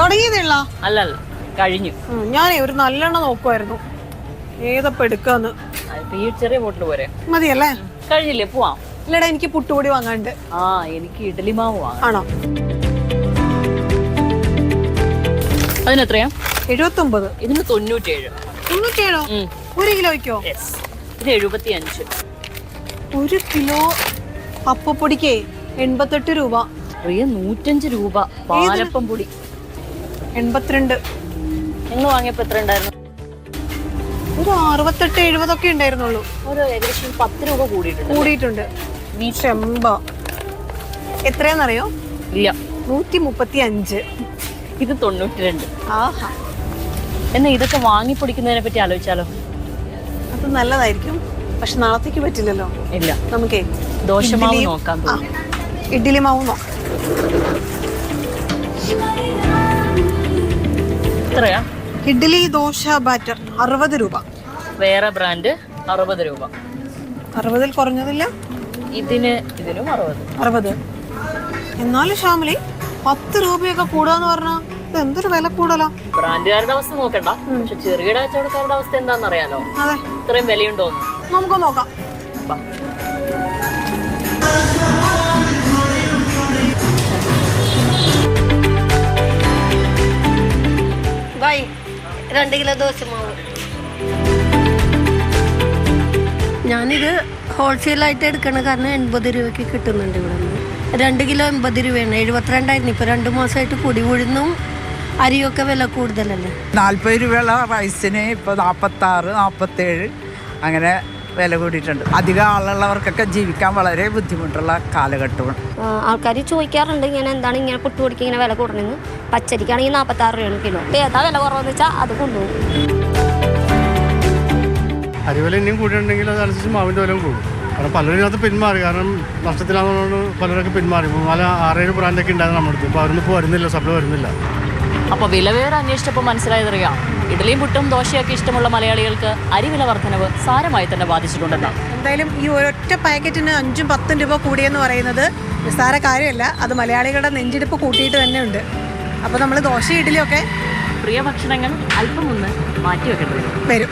തുടങ്ങിയതേള്ള അല്ലല്ല കഴിഞ്ഞു. ഞാനേ ഒരു നല്ലെണ്ണ നോക്കുമായിരുന്നു, ഏതപ്പോ എടുക്കാന്ന്. ഈ ചെറിയ ബോട്ടിൽ പോരെ മതിയല്ലേ? കഴിഞ്ഞില്ലേ? പോവാം. ഇല്ലടാ, എനിക്ക് പുട്ടുപൊടി വാങ്ങാണ്ട്. എനിക്ക് ഇഡ്ഡലി മാവ് വാങ്ങാം. ആണോ? അതിനെത്രയാ? 79. ഇതിന് 97. 97? 1 കിലോയ്ക്കോ? ഇത് 75. 1 കിലോ അപ്പപ്പൊടിക്ക് 88 രൂപ. 105 രൂപ. പാലപ്പം പൊടി 82. നിങ്ങൾ വാങ്ങിയപ്പോ എത്ര ഉണ്ടായിരുന്നു? ഒരു 68-70 ഒക്കെ ഉണ്ടായിരുന്നുള്ളൂ. ഒരു ഏകദേശം 10 രൂപ കൂടിയിട്ടുണ്ട്. ചെമ്പ എത്രയാന്നറിയോ? ഇല്ല. 135. ഇത് 92. ആഹാ. എന്നാ ഇതൊക്കെ വാങ്ങി പൊടിക്കുന്നതിനെ പറ്റി ആലോചിച്ചാലോ? അത് നല്ലതായിരിക്കും, പക്ഷെ നാളത്തേക്ക് പറ്റില്ലല്ലോ. ഇല്ല, നമുക്കേ ദോശമാവ് നോക്കാം. ഇഡ്ഡലി മാവ് നോക്കാം. എത്രയാ? ഇഡ്ഡലി ദോശ ബാറ്റർ 60 രൂപ. വേറെ ബ്രാൻഡ് 60 രൂപ. 60-ൽ കുറഞ്ഞതില്ല. ഇതിനും 60. എന്നാലും ശ്യാമിലി 10 രൂപയൊക്കെ കൂടാന്ന് പറഞ്ഞാ ഇത് എന്തൊരു വില കൂടലാ. ബ്രാൻഡുകാരുടെ അവസ്ഥ നോക്കണ്ട, പക്ഷെ ചെറുകിട കച്ചവടക്കാരുടെ അവസ്ഥ എന്താണെന്ന് അറിയാലോ. അതെ, ഇത്രയും വിലയുണ്ടോന്ന് നമുക്ക് നോക്കാം. ബൈ 2 കിലോ ദോശമാവ്. ഞാനിത് ഹോൾസെയിലായിട്ട് എടുക്കണ കാരണം 80 രൂപയ്ക്ക് കിട്ടുന്നുണ്ട് ഇവിടെ നിന്ന്. 2 കിലോ 80 രൂപയാണ്. 72ആയിരുന്നു. ഇപ്പോൾ 2 മാസമായിട്ട് പൊടി ഉഴുന്നും അരിയൊക്കെ വില കൂടുതലല്ലേ. 40 രൂപയുള്ള റൈസിന് ഇപ്പോൾ 46, 47 അങ്ങനെ വില കൂടിയിട്ടുണ്ട്. അധികം ആളുള്ളവർക്കൊക്കെ ജീവിക്കാൻ വളരെ ബുദ്ധിമുട്ടുള്ള കാലഘട്ടമാണ്. ആൾക്കാർ ചോദിക്കാറുണ്ട് ഇങ്ങനെ എന്താണ് ഇങ്ങനെ പുട്ടുപൊടിക്ക് ഇങ്ങനെ വില കൂടണമെന്ന്. പച്ചരിക്കാണെങ്കിൽ 46 രൂപയാണ് കിലോ. ഏതാ വില കുറവെന്ന് വെച്ചാൽ അത് കൊണ്ടുപോകും. അരിവില ഇനിയും കൂടിയിട്ടുണ്ടെങ്കിൽ അതനുസരിച്ച് മാവിൻ്റെ വില കൂടും. കാരണം പലരും ഇതിനകത്ത് പിന്മാറി, കാരണം നഷ്ടത്തിലാണെന്നുകൊണ്ട് പലരൊക്കെ പിന്മാറി. 6-7 ബ്രാൻഡൊക്കെ ഉണ്ടായിരുന്നു നമ്മുടെ അടുത്ത്. ഇപ്പോൾ അവരൊന്നും ഇപ്പോൾ വരുന്നില്ല, സപ്ലൈ വരുന്നില്ല. അപ്പോൾ വിലവേറെ അന്വേഷിച്ചപ്പോൾ മനസ്സിലായതറിയാം, ഇഡ്ഡലിയും പുട്ടും ദോശയൊക്കെ ഇഷ്ടമുള്ള മലയാളികൾക്ക് അരിവില വർധനവ് സാരമായി തന്നെ ബാധിച്ചിട്ടുണ്ടെന്നാണ്. എന്തായാലും ഈ ഒരൊറ്റ പാക്കറ്റിന് 5-10 രൂപ കൂടിയെന്ന് പറയുന്നത് നിസ്സാര കാര്യമല്ല. അത് മലയാളികളുടെ നെഞ്ചിടിപ്പ് കൂട്ടിയിട്ട് തന്നെ ഉണ്ട്. അപ്പോൾ നമ്മൾ ദോശ ഇഡ്ഡലിയൊക്കെ പ്രിയ ഭക്ഷണങ്ങൾ അല്പം ഒന്ന് മാറ്റി വെക്കേണ്ടി വരും.